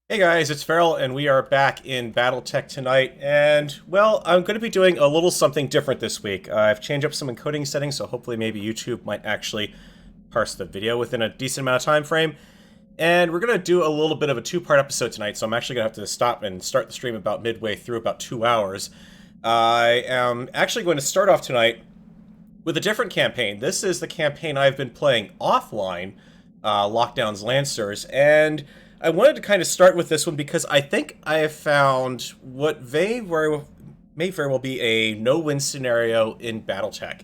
Hey guys, it's Farrell, and we are back in BattleTech tonight. And, well, I'm going to be doing a little something different this week. I've changed up some encoding settings, so hopefully maybe YouTube might actually parse the video within a decent amount of time frame. And we're going to do a little bit of a two-part episode tonight, so I'm actually going to have to stop and start the stream about midway through, about 2 hours. I am actually going to start off tonight with a different campaign. This is the campaign I've been playing offline, Lockdown's Lancers, and I wanted to kind of start with this one because I think I have found what may very well be a no-win scenario in BattleTech.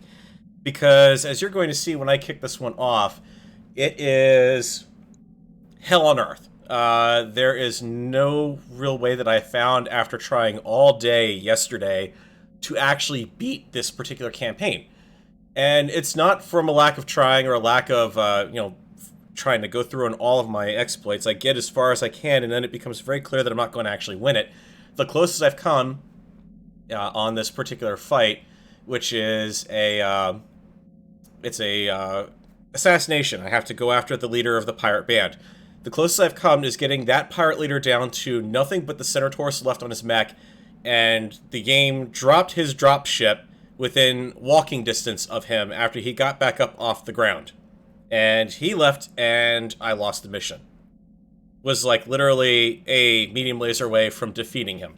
Because, as you're going to see when I kick this one off, it is hell on earth. There is no real way that I found after trying all day yesterday to actually beat this particular campaign. And it's not from a lack of trying or a lack of, trying to go through on all of my exploits. I get as far as I can, and then it becomes very clear that I'm not going to actually win it. The closest I've come on this particular fight, which is it's a assassination. I have to go after the leader of the pirate band. The closest I've come is getting that pirate leader down to nothing but the center torso left on his mech, and the game dropped his dropship within walking distance of him after he got back up off the ground. And he left, and I lost the mission. Was like literally a medium laser away from defeating him.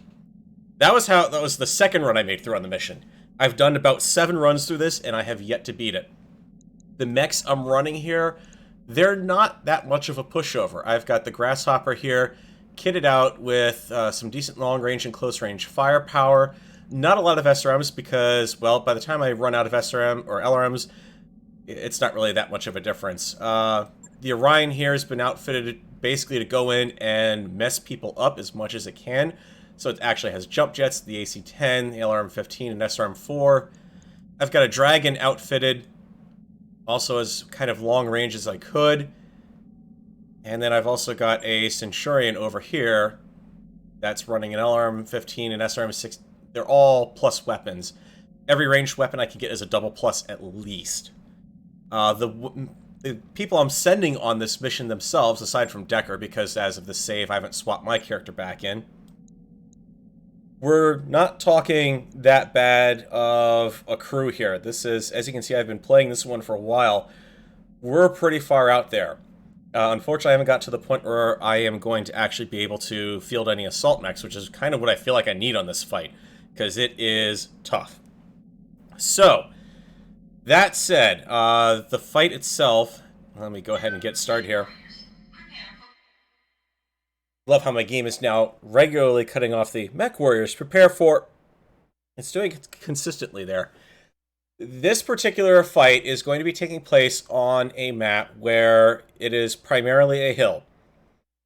That was the second run I made through on the mission. I've done about 7 runs through this, and I have yet to beat it. The mechs I'm running here, they're not that much of a pushover. I've got the Grasshopper here, kitted out with some decent long-range and close-range firepower. Not a lot of SRMs because, well, by the time I run out of SRM or LRMs, it's not really that much of a difference. The Orion here has been outfitted basically to go in and mess people up as much as it can. So it actually has jump jets, the AC-10, the LRM-15, and SRM-4. I've got a Dragon outfitted, also as kind of long range as I could. And then I've also got a Centurion over here that's running an LRM-15 and SRM-6. They're all plus weapons. Every ranged weapon I can get is a double plus at least. The people I'm sending on this mission themselves, aside from Decker, because as of the save, I haven't swapped my character back in, we're not talking that bad of a crew here. This is, as you can see, I've been playing this one for a while. We're pretty far out there. Unfortunately, I haven't got to the point where I am going to actually be able to field any assault mechs, which is kind of what I feel like I need on this fight, because it is tough. So, that said, the fight itself, let me go ahead and get started here. Love how my game is now regularly cutting off the mech warriors. Prepare for... It's doing it consistently there. This particular fight is going to be taking place on a map where it is primarily a hill.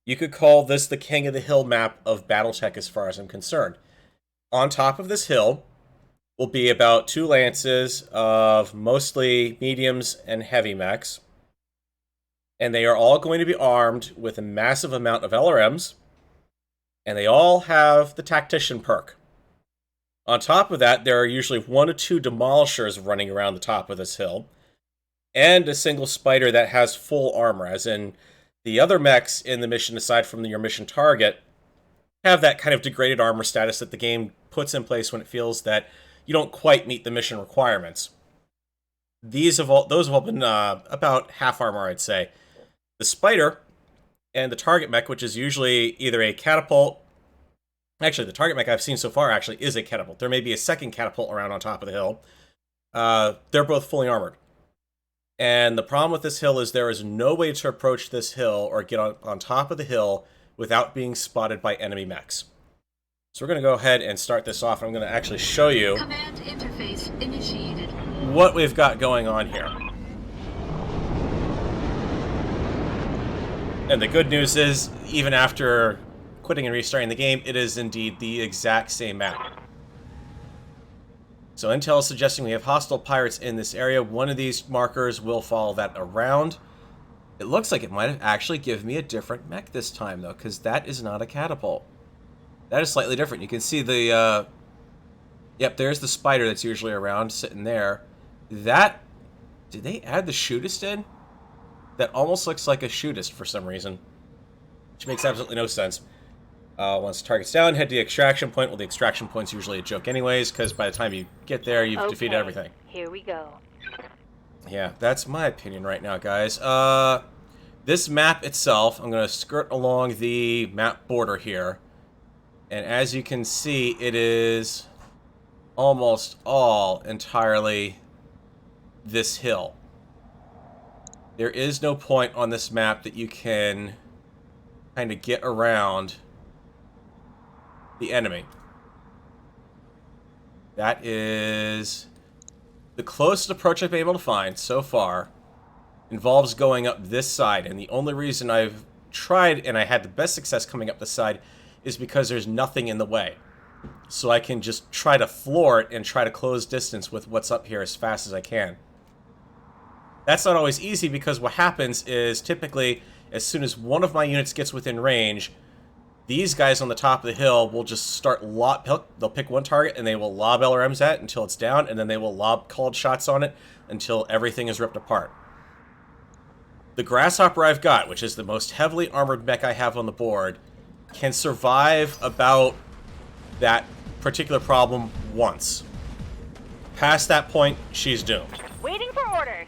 You could call this the King of the Hill map of BattleTech as far as I'm concerned. On top of this hill will be about 2 lances of mostly mediums and heavy mechs. And they are all going to be armed with a massive amount of LRMs. And they all have the Tactician perk. On top of that, there are usually 1 or 2 demolishers running around the top of this hill. And a single spider that has full armor, as in the other mechs in the mission, aside from your mission target, have that kind of degraded armor status that the game puts in place when it feels that you don't quite meet the mission requirements. Those have all been about half armor, I'd say. The spider and the target mech, which is usually either a catapult. Actually, the target mech I've seen so far actually is a catapult. There may be a second catapult around on top of the hill. They're both fully armored. And the problem with this hill is there is no way to approach this hill or get on top of the hill without being spotted by enemy mechs. So we're going to go ahead and start this off. I'm going to actually show you Command interface initiated. What we've got going on here. And the good news is, even after quitting and restarting the game, it is indeed the exact same map. So intel is suggesting we have hostile pirates in this area. One of these markers will follow that around. It looks like it might have actually given me a different mech this time, though, because that is not a catapult. That is slightly different. You can see the, yep, there's the spider that's usually around, sitting there. That, did they add the shootist in? That almost looks like a shootist for some reason. Which makes absolutely no sense. Once the target's down, head to the extraction point. Well, the extraction point's usually a joke anyways, because by the time you get there, you've defeated everything. Here we go. Yeah, that's my opinion right now, guys. This map itself, I'm going to skirt along the map border here. And as you can see, it is almost all entirely this hill. There is no point on this map that you can kind of get around the enemy. That is the closest approach I've been able to find so far. Involves going up this side, and the only reason I've tried and I had the best success coming up this side is because there's nothing in the way. So I can just try to floor it and try to close distance with what's up here as fast as I can. That's not always easy because what happens is typically as soon as one of my units gets within range, these guys on the top of the hill will just start they'll pick one target and they will lob LRMs at it until it's down, and then they will lob called shots on it until everything is ripped apart. The Grasshopper I've got, which is the most heavily armored mech I have on the board, can survive about that particular problem once. Past that point, she's doomed. Waiting for orders.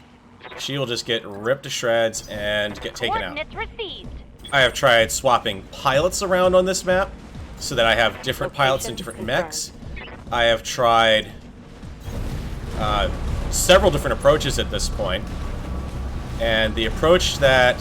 She will just get ripped to shreds and get taken out. Coordinates received. I have tried swapping pilots around on this map so that I have different pilots and different mechs. I have tried several different approaches at this point. And the approach that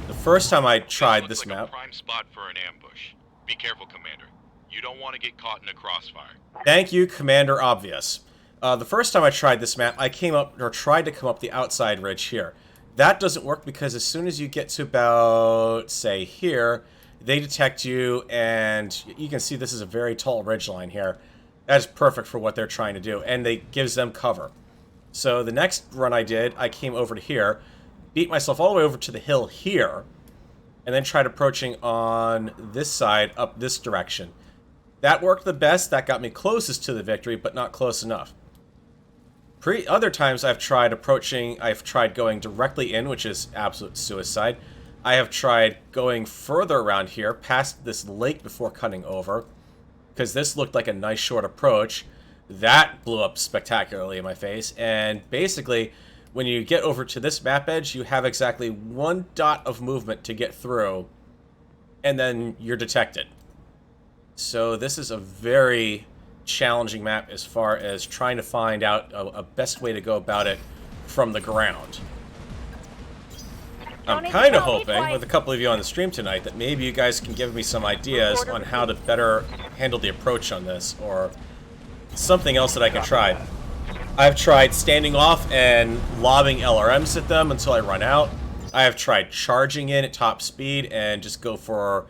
the first time I tried this map... a prime spot for an ambush. Be careful, Commander. You don't want to get caught in a crossfire. Thank you, Commander Obvious. The first time I tried this map, I tried to come up the outside ridge here. That doesn't work because as soon as you get to about, say, here, they detect you, and you can see this is a very tall ridgeline here. That is perfect for what they're trying to do, and it gives them cover. So the next run I did, I came over to here, beat myself all the way over to the hill here, and then tried approaching on this side, up this direction. That worked the best, that got me closest to the victory, but not close enough. Other times I've tried going directly in, which is absolute suicide. I have tried going further around here, past this lake before cutting over, because this looked like a nice short approach. That blew up spectacularly in my face, and basically, when you get over to this map edge, you have exactly one dot of movement to get through, and then you're detected. So this is a very challenging map as far as trying to find out a best way to go about it from the ground. I'm kind of hoping, with a couple of you on the stream tonight, that maybe you guys can give me some ideas on how to better handle the approach on this, or something else that I can try. I've tried standing off and lobbing LRMs at them until I run out. I have tried charging in at top speed and just go for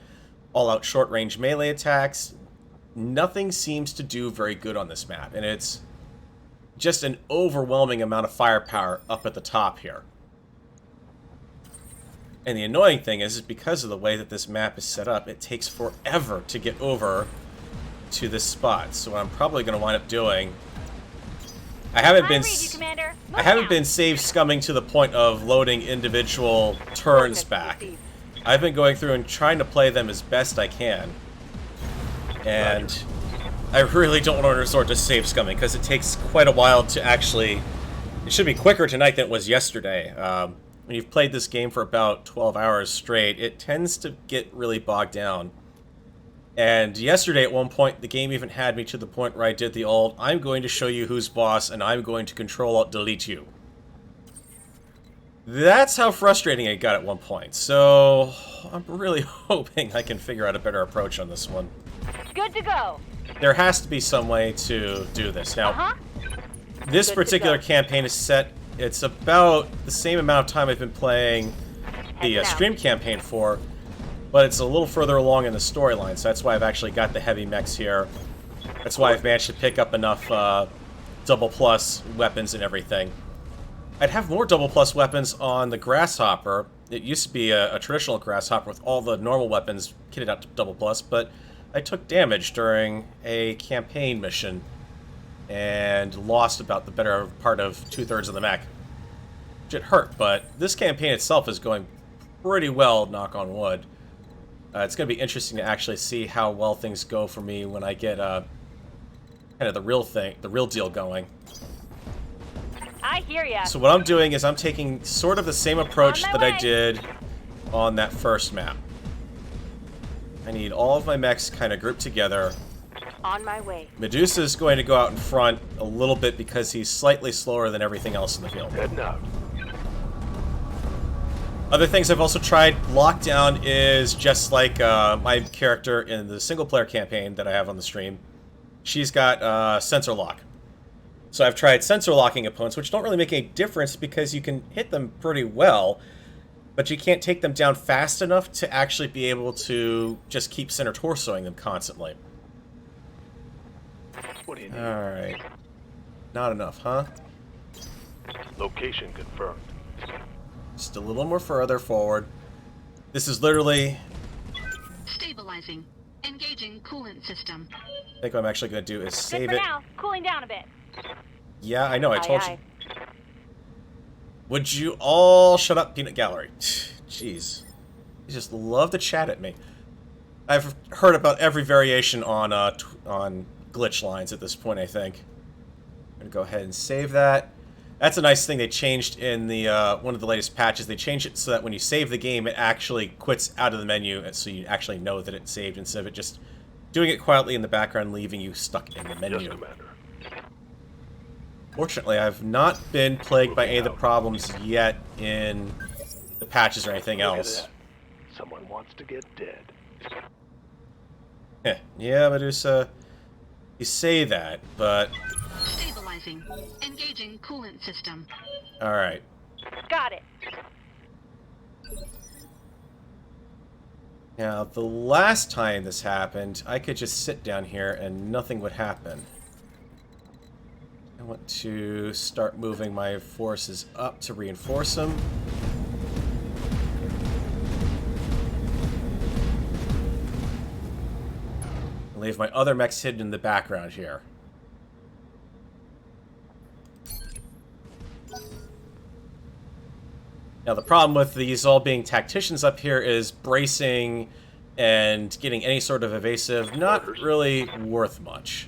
all-out short-range melee attacks. Nothing seems to do very good on this map, and it's just an overwhelming amount of firepower up at the top here. And the annoying thing is because of the way that this map is set up, it takes forever to get over to this spot. So what I'm probably going to wind up doing, I haven't been save scumming to the point of loading individual turns back. I've been going through and trying to play them as best I can. And I really don't want to resort to save scumming because it takes quite a while to actually... It should be quicker tonight than it was yesterday. When you've played this game for about 12 hours straight, it tends to get really bogged down. And yesterday at one point, the game even had me to the point where I did the old, I'm going to show you who's boss, and I'm going to Control-Alt-Delete you. That's how frustrating it got at one point. So I'm really hoping I can figure out a better approach on this one. Good to go. There has to be some way to do this. Now, this particular campaign is set... It's about the same amount of time I've been playing the stream campaign for, but it's a little further along in the storyline, so that's why I've actually got the heavy mechs here. That's why I've managed to pick up enough double plus weapons and everything. I'd have more double plus weapons on the Grasshopper. It used to be a traditional Grasshopper with all the normal weapons kitted out to double plus, but I took damage during a campaign mission and lost about the better part of 2/3 of the mech. It hurt, but this campaign itself is going pretty well, knock on wood. It's going to be interesting to actually see how well things go for me when I get kind of the real deal going. I hear ya. So what I'm doing is I'm taking sort of the same approach On my that I way. did on that first map. I need all of my mechs kind of grouped together. On my way. Medusa's going to go out in front a little bit because he's slightly slower than everything else in the field. Heading out. Other things I've also tried, Lockdown is just like my character in the single-player campaign that I have on the stream. She's got sensor lock. So I've tried sensor locking opponents, which don't really make any difference because you can hit them pretty well, but you can't take them down fast enough to actually be able to just keep center torsoing them constantly. What do you need? Alright. Not enough, huh? Location confirmed. Just a little more further forward. This is literally... Stabilizing. Engaging coolant system. I think what I'm actually going to do is Good save for it. now. Cooling down a bit. Yeah, I know, I told Aye, you. Would you all shut up, Peanut Gallery? Jeez. You just love to chat at me. I've heard about every variation on glitch lines at this point, I think. I'm going to go ahead and save that. That's a nice thing they changed in the one of the latest patches. They changed it so that when you save the game, it actually quits out of the menu, and so you actually know that it's saved instead of it just doing it quietly in the background, leaving you stuck in the menu. Yes, Commander. Fortunately, I've not been plagued by any of the problems yet in the patches or anything Look at else. that. Someone wants to get dead. Yeah, Medusa, you say that, but... Stabilizing. Engaging coolant system. Alright. Got it. Now, the last time this happened, I could just sit down here and nothing would happen. I want to start moving my forces up to reinforce them. Leave my other mechs hidden in the background here. Now the problem with these all being tacticians up here is bracing and getting any sort of evasive, not really worth much.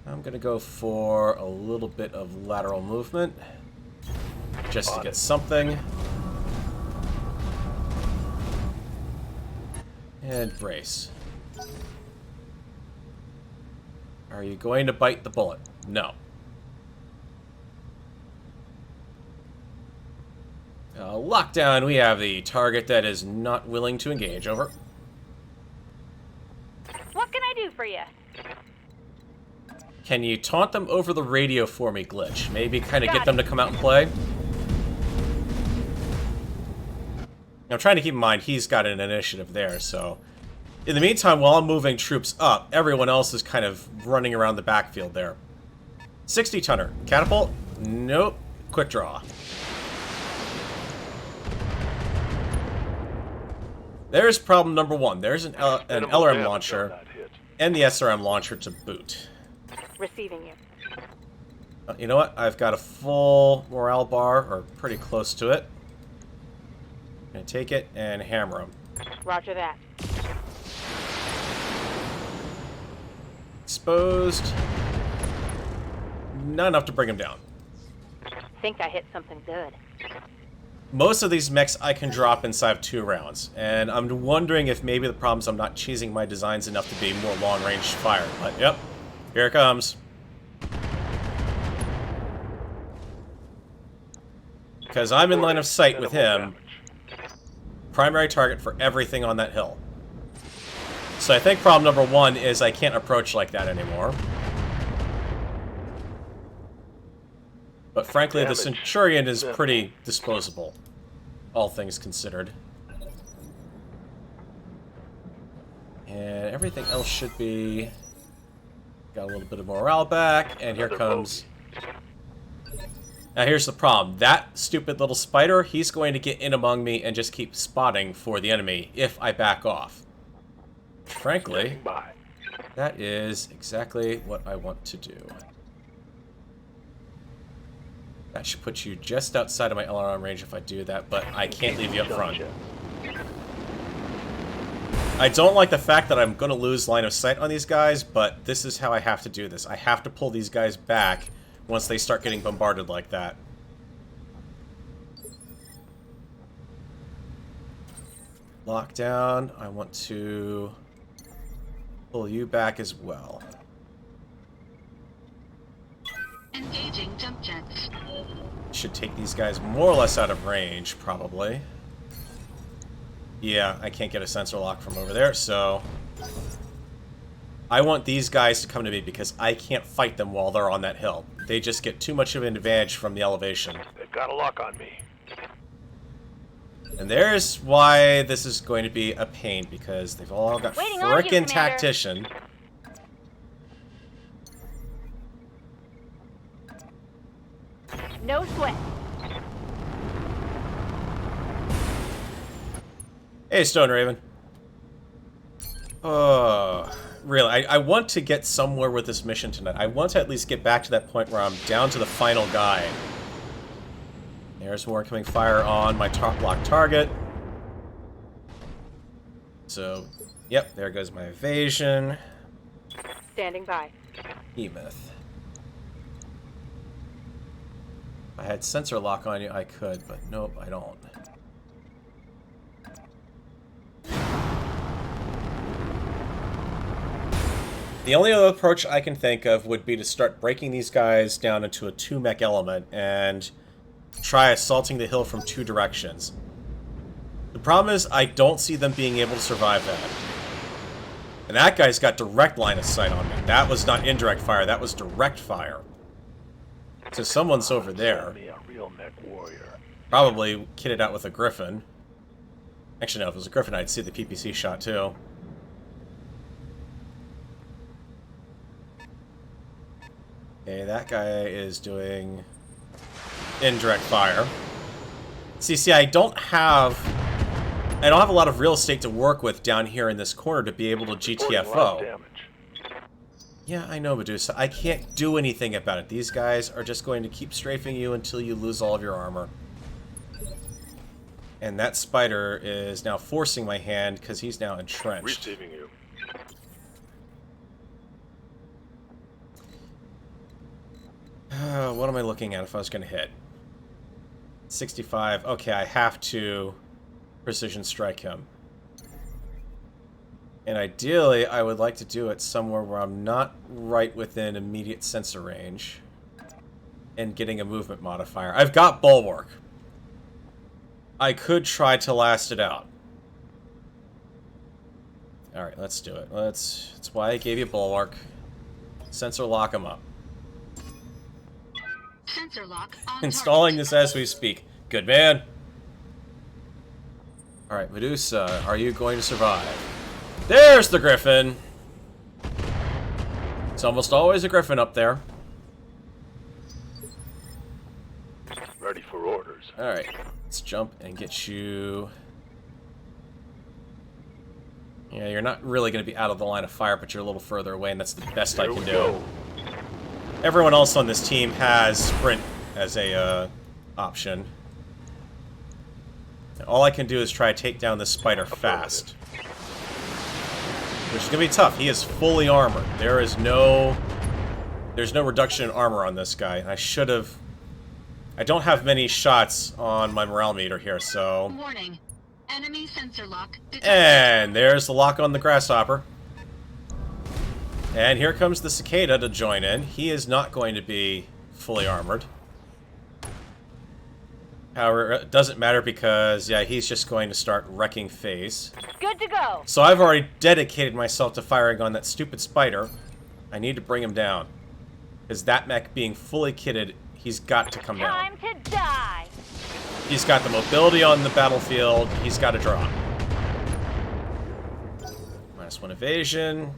I'm gonna go for a little bit of lateral movement, just to get something. And brace. Are you going to bite the bullet? No. Lockdown, we have the target that is not willing to engage. Over. What can I do for you? Can you taunt them over the radio for me, Glitch? Maybe kind of Got get them it. to come out and play? Now, I'm trying to keep in mind he's got an initiative there, so... In the meantime, while I'm moving troops up, everyone else is kind of running around the backfield there. 60-tonner. Catapult? Nope. Quick draw. There's problem number one. There's an Minimal LRM damage launcher on that hit. and the SRM launcher to boot. Receiving you. You know what? I've got a full morale bar, or pretty close to it. I'm gonna take it and hammer him. Roger that. Exposed. Not enough to bring him down. Think I hit something good. Most of these mechs I can drop inside of 2 rounds, and I'm wondering if maybe the problem is I'm not cheesing my designs enough to be more long-range fire. But, yep, here it comes. Because I'm in line of sight with him. Primary target for everything on that hill. So I think problem number one is I can't approach like that anymore. But frankly, the Centurion is pretty disposable, all things considered. And everything else should be... Got a little bit of morale back, and here comes... Now here's the problem. That stupid little spider, he's going to get in among me and just keep spotting for the enemy if I back off. Frankly, that is exactly what I want to do. That should put you just outside of my LRM range if I do that, but I can't leave you up front. I don't like the fact that I'm going to lose line of sight on these guys, but this is how I have to do this. I have to pull these guys back once they start getting bombarded like that. Lockdown. I want to pull you back as well. Engaging jump jets. Should take these guys more or less out of range, probably. Yeah, I can't get a sensor lock from over there, so... I want these guys to come to me because I can't fight them while they're on that hill. They just get too much of an advantage from the elevation. They've got a lock on me. And there's why this is going to be a pain, because they've all got Waiting on you, frickin' Commander. Tactician. No sweat. Hey, Stone Raven. Oh, really, I want to get somewhere with this mission tonight. I want to at least get back to that point where I'm down to the final guy. There's more incoming fire on my top block target. So, yep, there goes my evasion. Standing by. Behemoth. If I had sensor lock on you, I could, but nope, I don't. The only other approach I can think of would be to start breaking these guys down into a 2-mech element and try assaulting the hill from 2 directions. The problem is I don't see them being able to survive that. And that guy's got direct line of sight on me. That was not indirect fire, that was direct fire. So someone's over there. Send me a real mech warrior. Probably kitted out with a griffin. Actually, no, if it was a griffin, I'd see the PPC shot too. Okay, that guy is doing indirect fire. See, I don't have a lot of real estate to work with down here in this corner to be able to Reporting a lot of GTFO. damage. Yeah, I know, Medusa. I can't do anything about it. These guys are just going to keep strafing you until you lose all of your armor. And that spider is now forcing my hand because he's now entrenched. Receiving you. What am I looking at if I was going to hit? 65. Okay, I have to precision strike him. And ideally, I would like to do it somewhere where I'm not right within immediate sensor range. And getting a movement modifier. I've got Bulwark. I could try to last it out. Alright, let's do it. That's why I gave you Bulwark. Sensor lock him up. Sensor lock on Installing target. this as we speak. Good man. Alright, Medusa, are you going to survive? There's the Griffin! It's almost always a Griffin up there. Ready for orders. Alright, let's jump and get you... Yeah, you're not really going to be out of the line of fire, but you're a little further away, and that's the best I Here can we do. go. Everyone else on this team has sprint as a option. And all I can do is try to take down this spider fast. Which is going to be tough. He is fully armored. There's no reduction in armor on this guy. And I should have... I don't have many shots on my morale meter here, so... Warning. Enemy sensor lock detected. And there's the lock on the grasshopper. And here comes the cicada to join in. He is not going to be fully armored. However, it doesn't matter because, yeah, he's just going to start wrecking phase. Good to go. So I've already dedicated myself to firing on that stupid spider. I need to bring him down. Because that mech being fully kitted, he's got to come down. Time to die. He's got the mobility on the battlefield. He's got to drop. -1 evasion.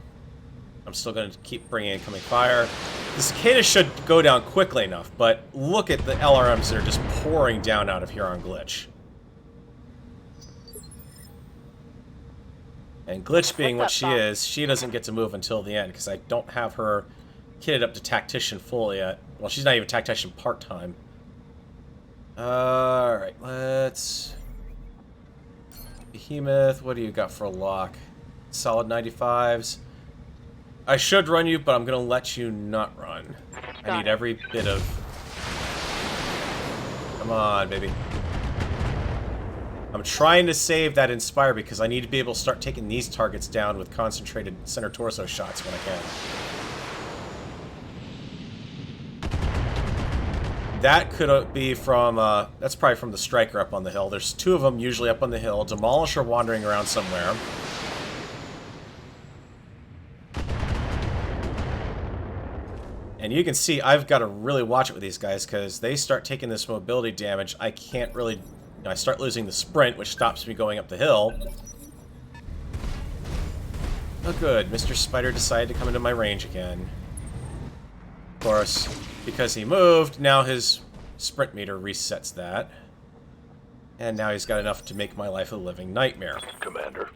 I'm still going to keep bringing incoming fire. The cicada should go down quickly enough, but look at the LRMs that are just pouring down out of here on Glitch. And Glitch being what she is, she doesn't get to move until the end, because I don't have her kitted up to Tactician full yet. Well, she's not even Tactician part-time. Alright, let's... Behemoth, what do you got for a lock? Solid 95s. I should run you, but I'm going to let you not run. I need every bit of... Come on, baby. I'm trying to save that Inspire because I need to be able to start taking these targets down with concentrated center torso shots when I can. That could be from, that's probably from the striker up on the hill. There's two of them usually up on the hill. Demolisher wandering around somewhere. And you can see I've got to really watch it with these guys because they start taking this mobility damage. I can't really... I start losing the sprint, which stops me going up the hill. Oh good, Mr. Spider decided to come into my range again. Of course, because he moved, now his sprint meter resets that. And now he's got enough to make my life a living nightmare. Commander.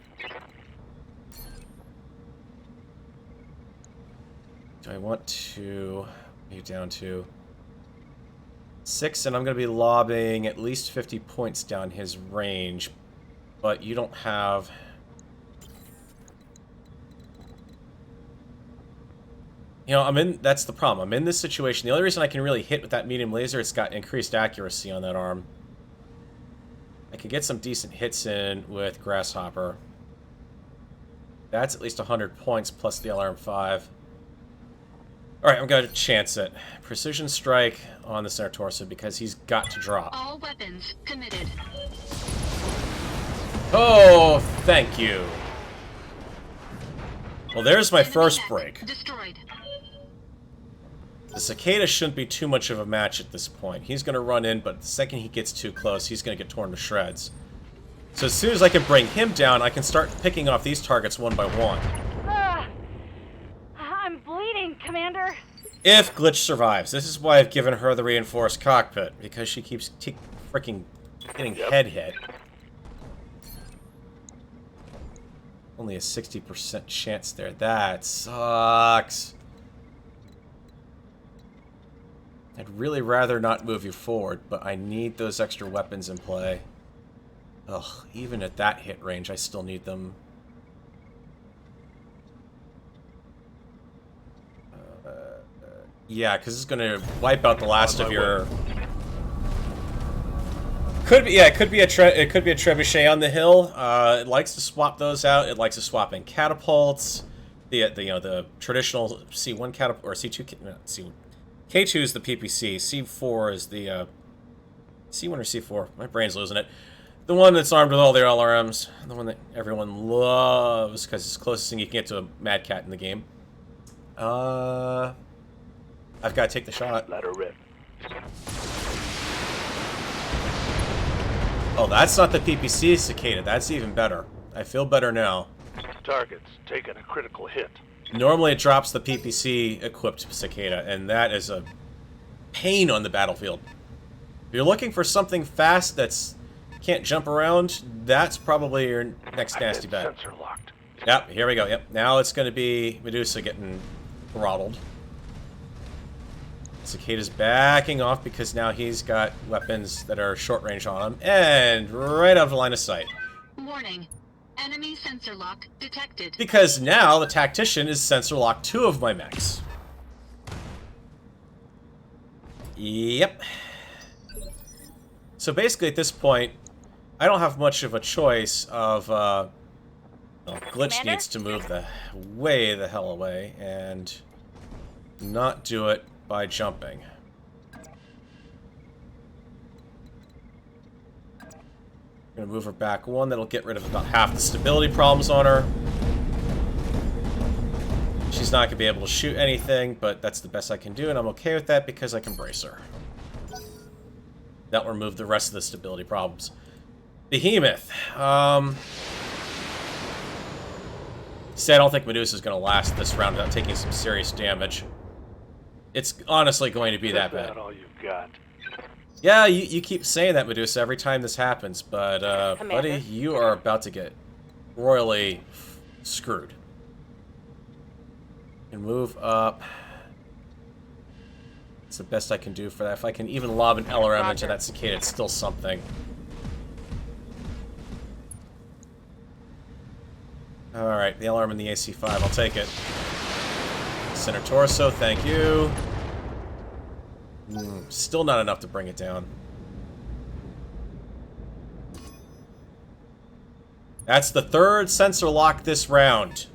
Do I want to... You're down to 6, and I'm going to be lobbing at least 50 points down his range. But you don't have... You know, that's the problem. I'm in this situation. The only reason I can really hit with that medium laser, it's got increased accuracy on that arm. I could get some decent hits in with Grasshopper. That's at least 100 points plus the LRM-5. Alright, I'm going to chance it. Precision strike on the center torso because he's got to drop. All weapons committed. Oh, thank you. Well, there's my Enemy first mech break. Destroyed. The Cicada shouldn't be too much of a match at this point. He's going to run in, but the second he gets too close, he's going to get torn to shreds. So as soon as I can bring him down, I can start picking off these targets one by one. I'm bleeding, Commander. If Glitch survives. This is why I've given her the reinforced cockpit, because she keeps freaking getting head hit. Only a 60% chance there. That sucks. I'd really rather not move you forward, but I need those extra weapons in play. Ugh, even at that hit range, I still need them. Yeah, because it's going to wipe out the last of your... Could be, yeah, it could be a trebuchet on the hill. It likes to swap those out. It likes to swap in catapults. The traditional C1 catapult or C2 C1. K2 is the PPC. C4 is the C1 or C4. My brain's losing it. The one that's armed with all their LRMs. The one that everyone loves because it's the closest thing you can get to a Mad Cat in the game. I've got to take the shot. Let her rip. Oh, that's not the PPC Cicada. That's even better. I feel better now. Target's taking a critical hit. Normally it drops the PPC equipped Cicada, and that is a pain on the battlefield. If you're looking for something fast that's can't jump around, that's probably your next nasty bet. Sensor locked. Yep, here we go. Yep, now it's going to be Medusa getting throttled. Cicada's backing off because now he's got weapons that are short range on him, and right out of the line of sight. Warning. Enemy sensor lock detected. Because now the Tactician is sensor lock 2 of my mechs. Yep. So basically at this point, I don't have much of a choice of, well, Glitch Commander? needs to move way the hell away and not do it by jumping. I'm gonna move her back 1. That'll get rid of about half the stability problems on her. She's not gonna be able to shoot anything, but that's the best I can do, and I'm okay with that because I can brace her. That'll remove the rest of the stability problems. Behemoth. See, I don't think Medusa's gonna last this round without taking some serious damage. It's honestly going to be that bad. That's all you've got. Yeah, you keep saying that, Medusa, every time this happens, but, Commander? buddy, you are about to get royally screwed. And move up. It's the best I can do for that. If I can even lob an LRM into that Cicada, it's still something. Alright, the alarm in the AC-5, I'll take it. Center torso, thank you. Still not enough to bring it down. That's the third sensor lock this round.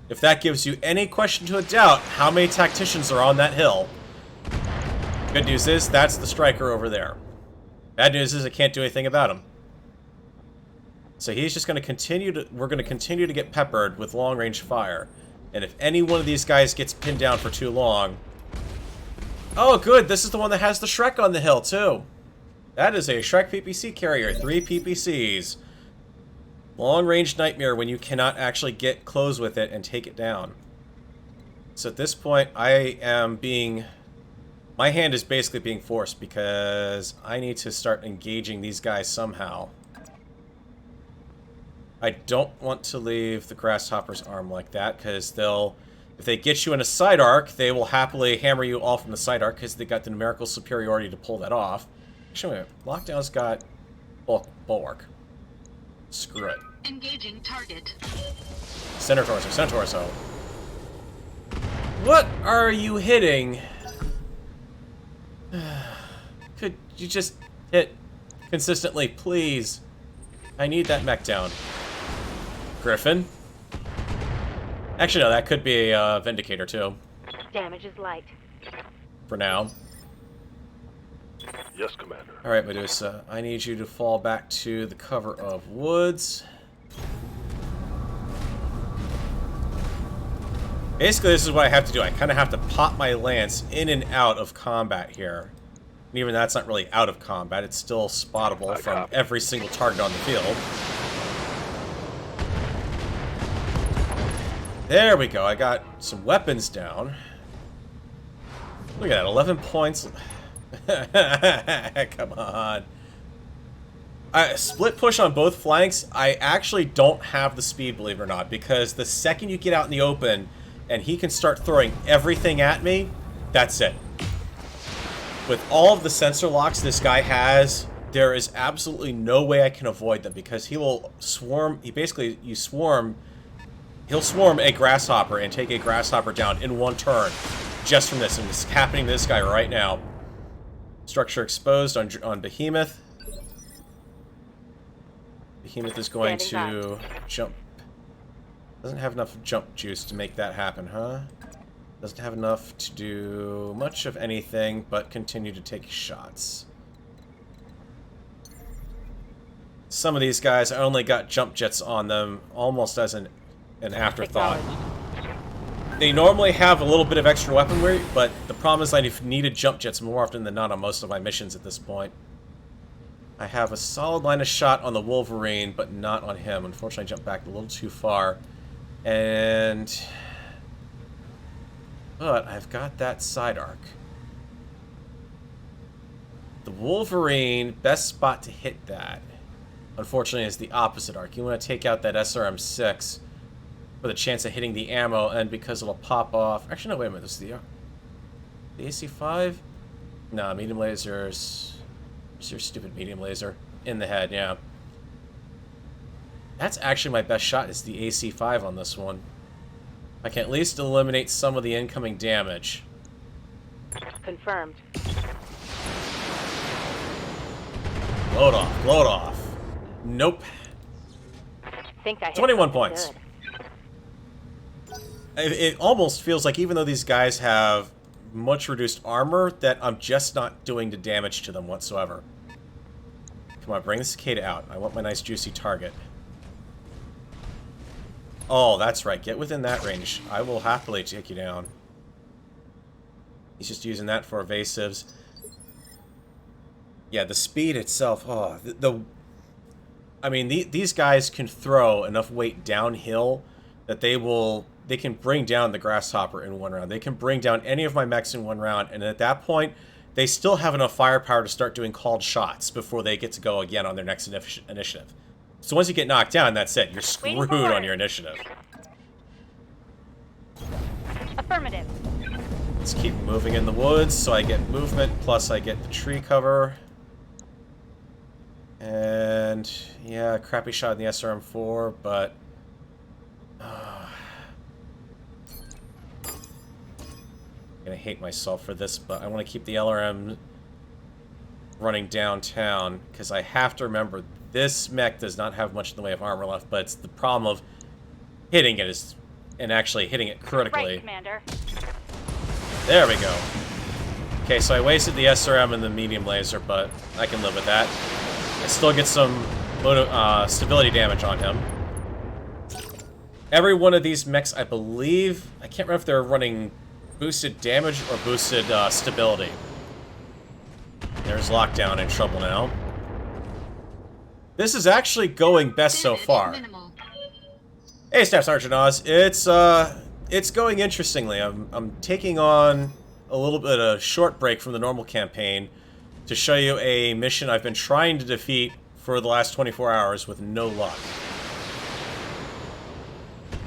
If that gives you any question to a doubt, how many tacticians are on that hill? Good news is, that's the striker over there. Bad news is, I can't do anything about him. So he's just going to continue to... We're going to continue to get peppered with long-range fire. And if any one of these guys gets pinned down for too long... Oh, good! This is the one that has the Shrek on the hill, too. That is a Shrek PPC carrier. 3 PPCs. Long-range nightmare when you cannot actually get close with it and take it down. So at this point, I am being... My hand is basically being forced because I need to start engaging these guys somehow. I don't want to leave the Grasshopper's arm like that, because they'll... If they get you in a side arc, they will happily hammer you all from the side arc, because they got the numerical superiority to pull that off. Actually, wait, Lockdown's got bulwark. Screw it. Engaging target. Center torso, center torso. What are you hitting? Could you just hit consistently, please? I need that mech down. Griffin. Actually, no, that could be a Vindicator, too. Damage is light. For now. Yes, Commander. Alright, Medusa. I need you to fall back to the cover of woods. Basically, this is what I have to do. I kind of have to pop my lance in and out of combat here. And even that's not really out of combat. It's still spottable from every single target on the field. There we go. I got some weapons down. Look at that. 11 points. Come on. Split push on both flanks. I actually don't have the speed, believe it or not, because the second you get out in the open and he can start throwing everything at me, that's it. With all of the sensor locks this guy has, there is absolutely no way I can avoid them, because he will swarm. He'll swarm a grasshopper and take a grasshopper down in one turn, just from this, and this is happening to this guy right now. Structure exposed on Behemoth. Behemoth is going to jump. Doesn't have enough jump juice to make that happen, huh? Doesn't have enough to do much of anything, but continue to take shots. Some of these guys, I only got jump jets on them almost as an afterthought. They normally have a little bit of extra weaponry, but the problem is I've needed jump jets more often than not on most of my missions at this point. I have a solid line of shot on the Wolverine, but not on him. Unfortunately, I jumped back a little too far. But I've got that side arc. The Wolverine, best spot to hit that, unfortunately, is the opposite arc. You want to take out that SRM-6 with a chance of hitting the ammo, and because it'll pop off... Actually, no, wait a minute. This is the AC-5? No, medium lasers... Where's your stupid medium laser? In the head, yeah. That's actually my best shot, is the AC-5 on this one. I can at least eliminate some of the incoming damage. Confirmed. Load off, load off. Nope. Think I hit 21 something points. good. It almost feels like even though these guys have much reduced armor, that I'm just not doing the damage to them whatsoever. Come on, bring the cicada out. I want my nice juicy target. Oh, that's right. Get within that range. I will happily take you down. He's just using that for evasives. Yeah, the speed itself. Oh, I mean, these guys can throw enough weight downhill that they can bring down the Grasshopper in one round. They can bring down any of my mechs in one round, and at that point, they still have enough firepower to start doing called shots before they get to go again on their next initiative. So once you get knocked down, that's it. You're screwed on your initiative. Affirmative. Let's keep moving in the woods, so I get movement, plus I get the tree cover. And, yeah, crappy shot in the SRM-4, but gonna hate myself for this, but I want to keep the LRM running downtown, because I have to remember this mech does not have much in the way of armor left, but it's the problem of hitting it is, and actually hitting it critically. Right, Commander. There we go. Okay, so I wasted the SRM and the medium laser, but I can live with that. I still get some stability damage on him. Every one of these mechs, I believe, I can't remember if they're running boosted damage or boosted stability. There's Lockdown in trouble now. This is actually going best so far. Minimal. Hey, Staff Sergeant Oz. It's going interestingly. I'm taking on a little bit of short break from the normal campaign to show you a mission I've been trying to defeat for the last 24 hours with no luck.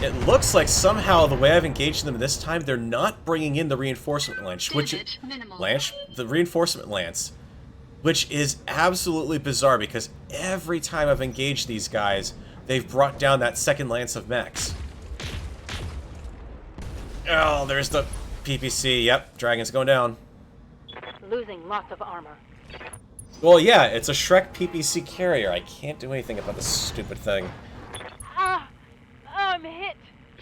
It looks like somehow the way I've engaged them this time, they're not bringing in the reinforcement lance, the reinforcement lance, which is absolutely bizarre because every time I've engaged these guys, they've brought down that second lance of mechs. Oh, there's the PPC. Yep, Dragon's going down. Losing lots of armor. Well, yeah, it's a Shrek PPC carrier. I can't do anything about this stupid thing. I'm hit.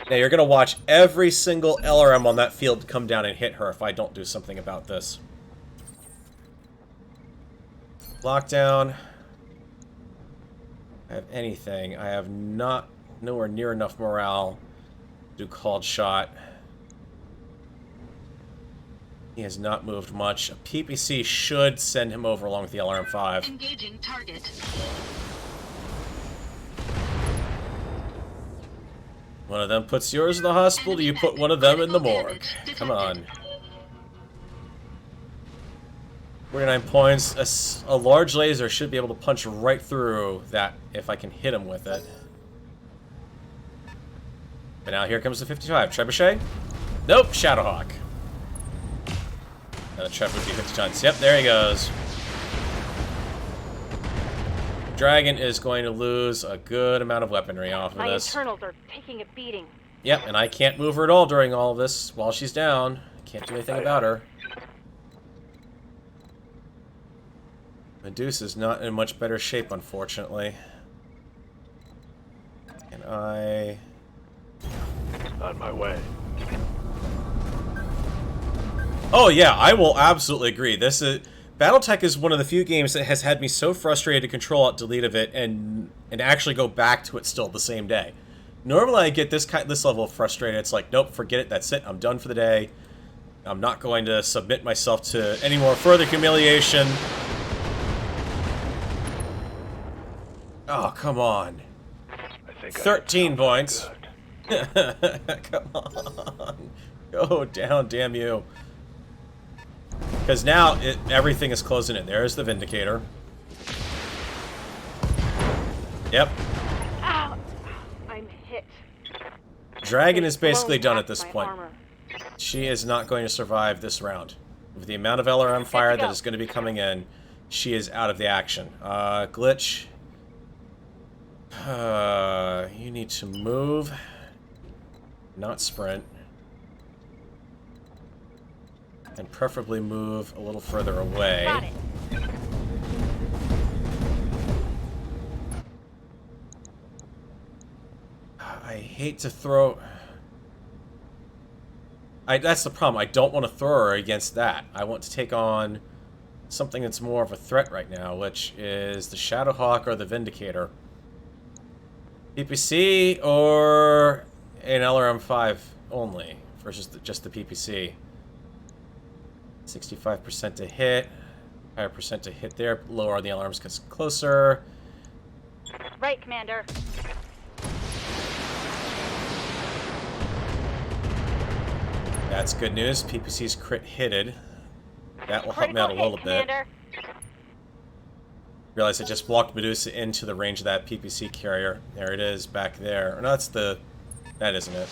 Now, you're going to watch every single LRM on that field come down and hit her if I don't do something about this. Lockdown. I have anything. I have nowhere near enough morale to do called shot. He has not moved much. A PPC should send him over along with the LRM-5. Engaging target. One of them puts yours in the hospital, you put one of them in the morgue. Come on. 49 points. A large laser should be able to punch right through that if I can hit him with it. But now here comes the 55. Trebuchet? Nope, Shadowhawk. The Trev would be 50 tons. Yep, there he goes. Dragon is going to lose a good amount of weaponry off of My this. internals are taking a beating. Yep, and I can't move her at all during all of this while she's down. Can't do anything about her. Medusa's not in much better shape, unfortunately. And I... On my way. Oh yeah, I will absolutely agree. This is... BattleTech is one of the few games that has had me so frustrated to control alt delete of it and actually go back to it still the same day. Normally I get this level of frustrated. It's like, nope, forget it. That's it. I'm done for the day. I'm not going to submit myself to any more further humiliation. Oh, come on. I think 13 points. Come on. Go down, damn you. Because now everything is closing in. There's the Vindicator. Yep. Ow! I'm hit. Dragon is basically Blown done at past this my point. armor. She is not going to survive this round. With the amount of LRM fire that is going to be coming in, she is out of the action. Glitch. You need to move. Not sprint. And preferably move a little further away. Got it. I hate to throw... that's the problem. I don't want to throw her against that. I want to take on something that's more of a threat right now, which is the Shadowhawk or the Vindicator. PPC or an LRM-5 only versus just the PPC. 65% to hit, higher percent to hit there, lower on the alarms because closer. Right, Commander. That's good news. PPC's crit hitted. That will help me out a little bit. Realize I just walked Medusa into the range of that PPC carrier. There it is, back there. Or no, that's the... That isn't it.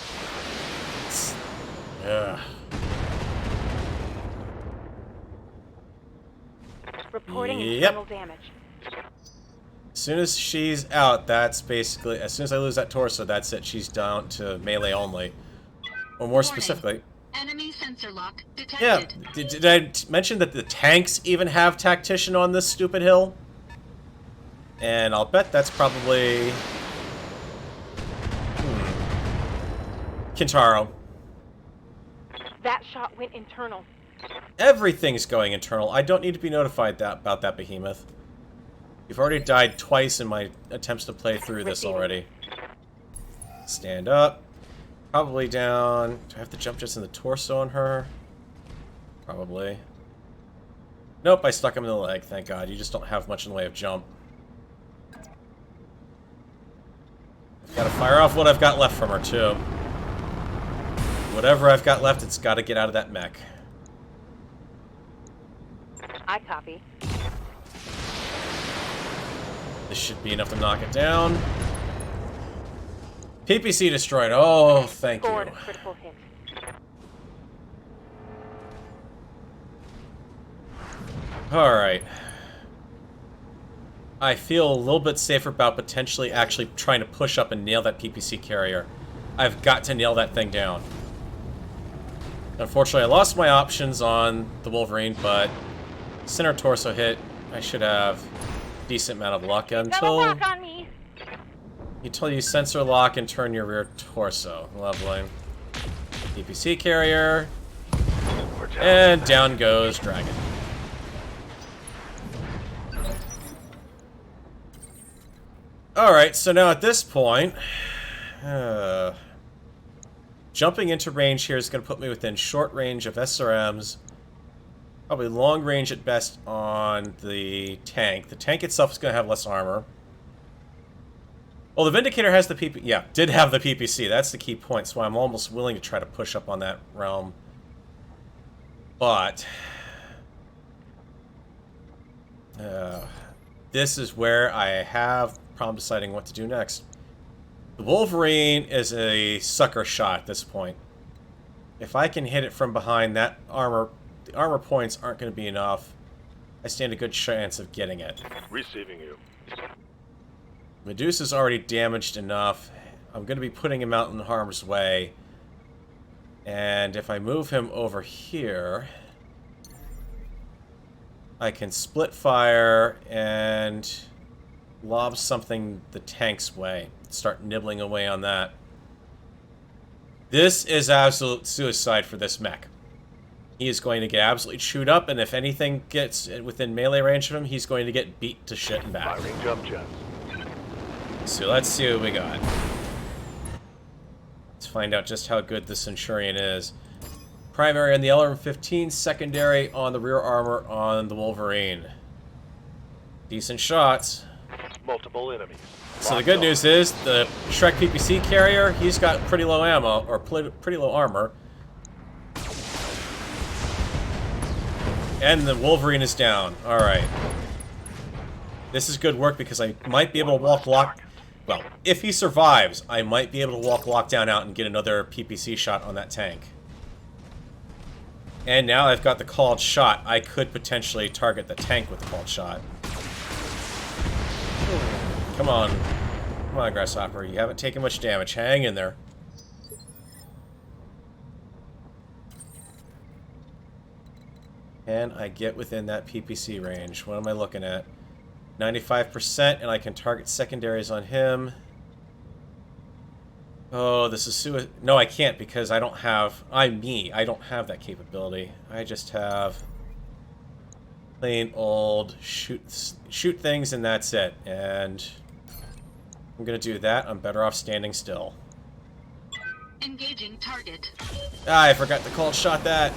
Ugh. Reporting Yep. internal damage. As soon as she's out, that's basically... As soon as I lose that torso, that's it. She's down to melee only. Or more specifically... Enemy sensor lock Yeah, detected. did I mention that the tanks even have Tactician on this stupid hill? And I'll bet that's probably... Kintaro. That shot went internal. Everything's going internal. I don't need to be notified about that behemoth. You've already died twice in my attempts to play through this already. Stand up. Probably down. Do I have to jump just in the torso on her? Probably. Nope, I stuck him in the leg, thank God. You just don't have much in the way of jump. I've got to fire off what I've got left from her, too. Whatever I've got left, it's got to get out of that mech. I copy. This should be enough to knock it down. PPC destroyed. Oh, thank Scored you. a critical hit. Alright. I feel a little bit safer about potentially actually trying to push up and nail that PPC carrier. I've got to nail that thing down. Unfortunately, I lost my options on the Wolverine, but center torso hit, I should have a decent amount of luck Double until lock on me. you sensor lock and turn your rear torso. Lovely. PPC carrier, We're down. and down goes Dragon. Alright, so now at this point, jumping into range here is going to put me within short range of SRMs, probably long range at best on the tank. The tank itself is going to have less armor. Well, the Vindicator has the PP... Yeah, did have the PPC. That's the key point, so I'm almost willing to try to push up on that realm. But... this is where I have problem deciding what to do next. The Wolverine is a sucker shot at this point. If I can hit it from behind, that armor... the armor points aren't going to be enough. I stand a good chance of getting it. Receiving you. Medusa's already damaged enough. I'm going to be putting him out in harm's way. And if I move him over here, I can split fire and lob something the tank's way. Start nibbling away on that. This is absolute suicide for this mech. He is going to get absolutely chewed up, and if anything gets within melee range of him, he's going to get beat to shit and back. Firing jump jets. So let's see what we got. Let's find out just how good the Centurion is. Primary on the LRM-15, secondary on the rear armor on the Wolverine. Decent shots. Multiple enemies. So the good news is, the Shrek PPC carrier, he's got pretty low ammo, or pretty low armor. And the Wolverine is down. Alright. This is good work because I might be able to walk lock... Well, if he survives, I might be able to walk lockdown out and get another PPC shot on that tank. And now I've got the called shot. I could potentially target the tank with the called shot. Come on. Come on, Grasshopper. You haven't taken much damage. Hang in there. Can I get within that PPC range? What am I looking at? 95%, and I can target secondaries on him. Oh, this is no, I can't because I don't have... I don't have that capability. I just have... plain old shoot things and that's it. And I'm gonna do that. I'm better off standing still. Engaging target. Ah, I forgot to call shot that.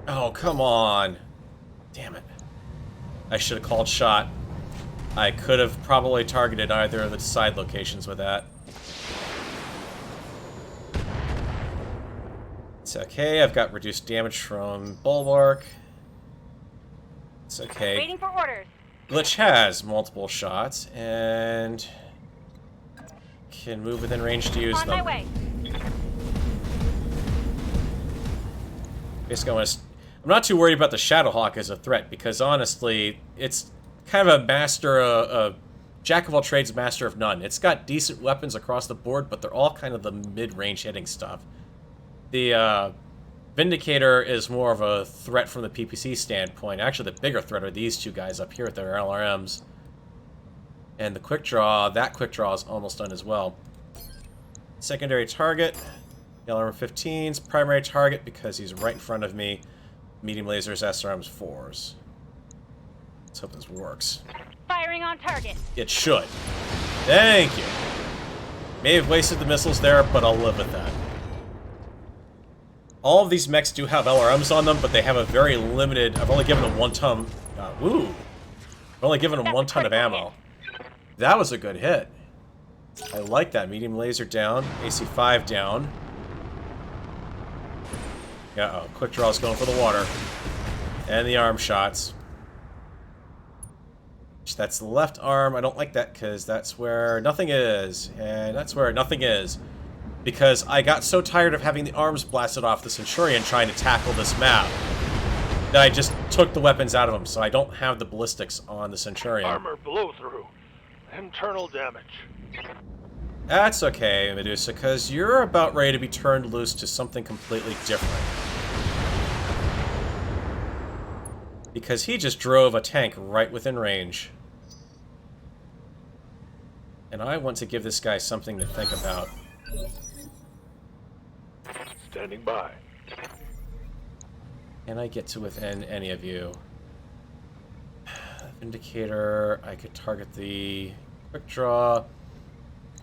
Oh, come on. Damn it. I should have called shot. I could have probably targeted either of the side locations with that. It's okay, I've got reduced damage from Bulwark. It's okay. Waiting for orders. Glitch has multiple shots, and can move within range to use On my them. way. Basically, I'm not too worried about the Shadowhawk as a threat, because honestly, it's kind of a master of jack of all trades, master of none. It's got decent weapons across the board, but they're all kind of the mid-range hitting stuff. The Vindicator is more of a threat from the PPC standpoint. Actually, the bigger threat are these two guys up here with their LRMs. And the quick draw, that quick draw is almost done as well. Secondary target, LRM-15's primary target because he's right in front of me. Medium lasers, SRMs, 4s. Let's hope this works. Firing on target. It should. Thank you. May have wasted the missiles there, but I'll live with that. All of these mechs do have LRMs on them, but they have a very limited... I've only given them 1 ton... I've only given them 1 ton of ammo. That was a good hit. I like that. Medium laser down. AC-5 down. Uh-oh. Quick draw's going for the water. And the arm shots. That's the left arm. I don't like that because that's where nothing is. And that's where nothing is. Because I got so tired of having the arms blasted off the Centurion trying to tackle this map that I just took the weapons out of him, so I don't have the ballistics on the Centurion. Armor blow-through. Internal damage. That's okay, Medusa, because you're about ready to be turned loose to something completely different. Because he just drove a tank right within range. And I want to give this guy something to think about. Standing by. Can I get to within any of you? Indicator, I could target the quick draw.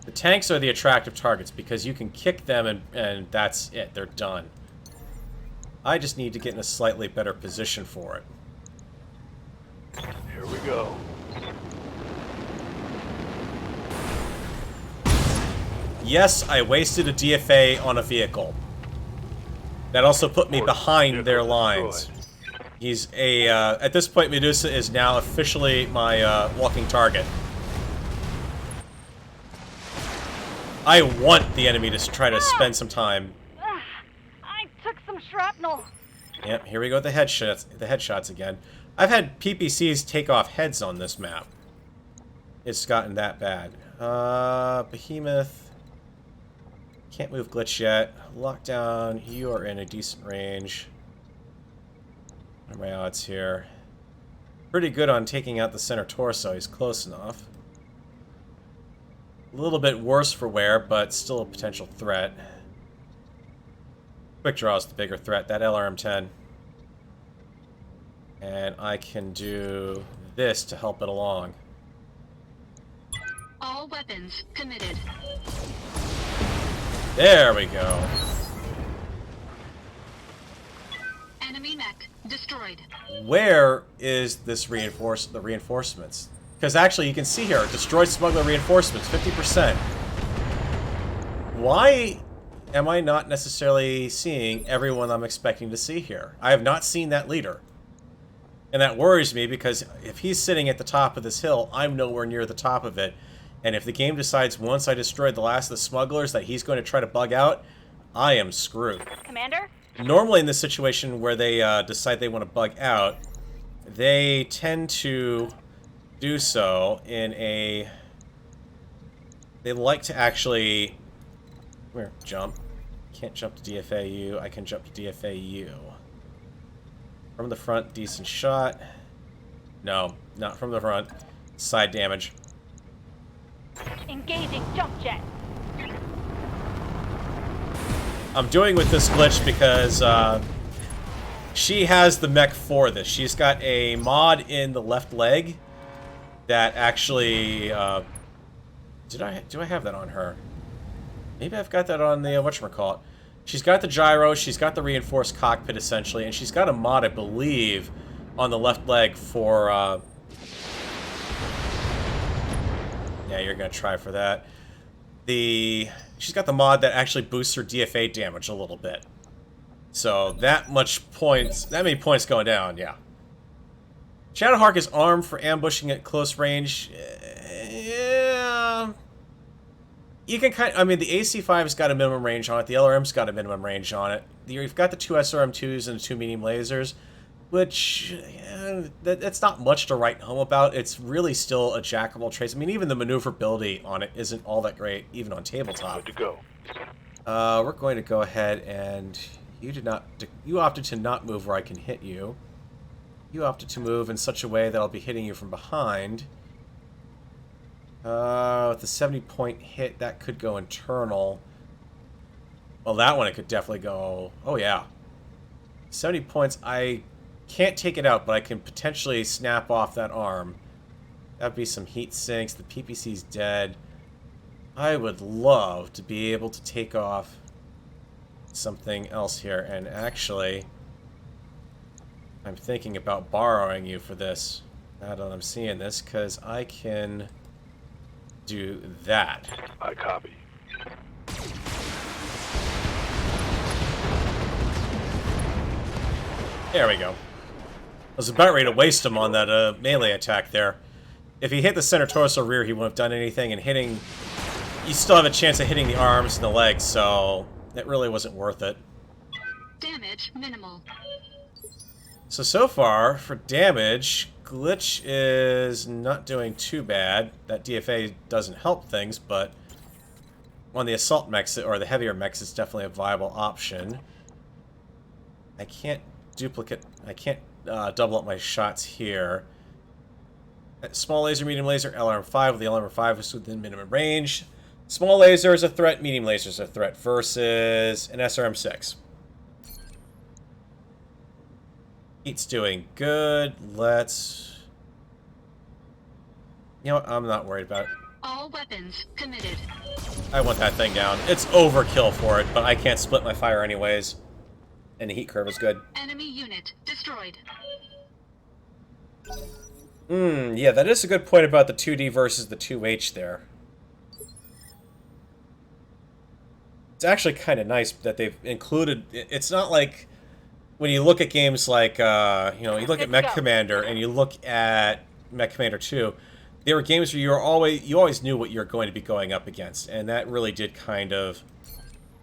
The tanks are the attractive targets because you can kick them and that's it. They're done. I just need to get in a slightly better position for it. Here we go. Yes, I wasted a DFA on a vehicle. That also put me behind their lines. He's a, at this point, Medusa is now officially my walking target. I want the enemy to try to spend some time. I took some shrapnel. Yep, here we go with the headshots again. I've had PPCs take off heads on this map. It's gotten that bad. Behemoth. Can't move glitch yet. Lockdown, you are in a decent range. What are my odds here? Pretty good on taking out the center torso. He's close enough. A little bit worse for wear, but still a potential threat. Quick draw is the bigger threat. That LRM-10. And I can do this to help it along. All weapons committed. There we go. Enemy mech destroyed. Where is this the reinforcements? Because actually you can see here, destroyed smuggler reinforcements, 50%. Why am I not necessarily seeing everyone I'm expecting to see here? I have not seen that leader. And that worries me because if he's sitting at the top of this hill, I'm nowhere near the top of it. And if the game decides once I destroyed the last of the smugglers that he's going to try to bug out, I am screwed. Commander? Normally in this situation where they decide they want to bug out, they tend to do so in a... They like to actually... Come here, jump. Can't jump to DFAU. I can jump to DFAU. From the front, decent shot. No, not from the front. Side damage. Engaging jump jet. I'm doing with this glitch because she has the mech for this. She's got a mod in the left leg that actually do I have that on her? Maybe I've got that on the whatchamacallit. She's got the gyro, she's got the reinforced cockpit essentially, and she's got a mod, I believe, on the left leg for yeah, you're gonna try for that. She's got the mod that actually boosts her DFA damage a little bit. So that many points going down, yeah. Shadowhawk is armed for ambushing at close range. Yeah. You can I mean, the AC-5's got a minimum range on it. The LRM's got a minimum range on it. You've got the 2 SRM-2s and the 2 medium lasers. which that's not much to write home about. It's really still a jack of all trades. I mean, even the maneuverability on it isn't all that great, even on tabletop. Good to go. We're going to go ahead and you opted to not move where I can hit you. You opted to move in such a way that I'll be hitting you from behind. With the 70-point hit, that could go internal. Well, that one it could definitely go. Oh yeah, 70 points. I can't take it out, but I can potentially snap off that arm. That'd be some heat sinks. The PPC's dead. I would love to be able to take off something else here, and actually, I'm thinking about borrowing you for this. Now that I'm seeing this, because I can do that. I copy. There we go. I was about ready to waste him on that melee attack there. If he hit the center torso rear, he wouldn't have done anything, and hitting... You still have a chance of hitting the arms and the legs, so it really wasn't worth it. Damage minimal. So far, for damage, Glitch is not doing too bad. That DFA doesn't help things, but on the assault mechs, or the heavier mechs, it's definitely a viable option. I can't double up my shots here. Small laser, medium laser, LRM-5. With the LRM-5 is within minimum range. Small laser is a threat, medium laser is a threat, versus an SRM-6. Heat's doing good. Let's... You know what? I'm not worried about it. All weapons committed. I want that thing down. It's overkill for it, but I can't split my fire anyways. And the heat curve is good. Enemy unit destroyed. Yeah, that is a good point about the 2D versus the 2H there. It's actually kind of nice that they've included... It's not like... When you look at games like, you know, you look at Mech Commander and you look at Mech Commander 2, they were games where you always knew what you're going to be going up against, and that really did kind of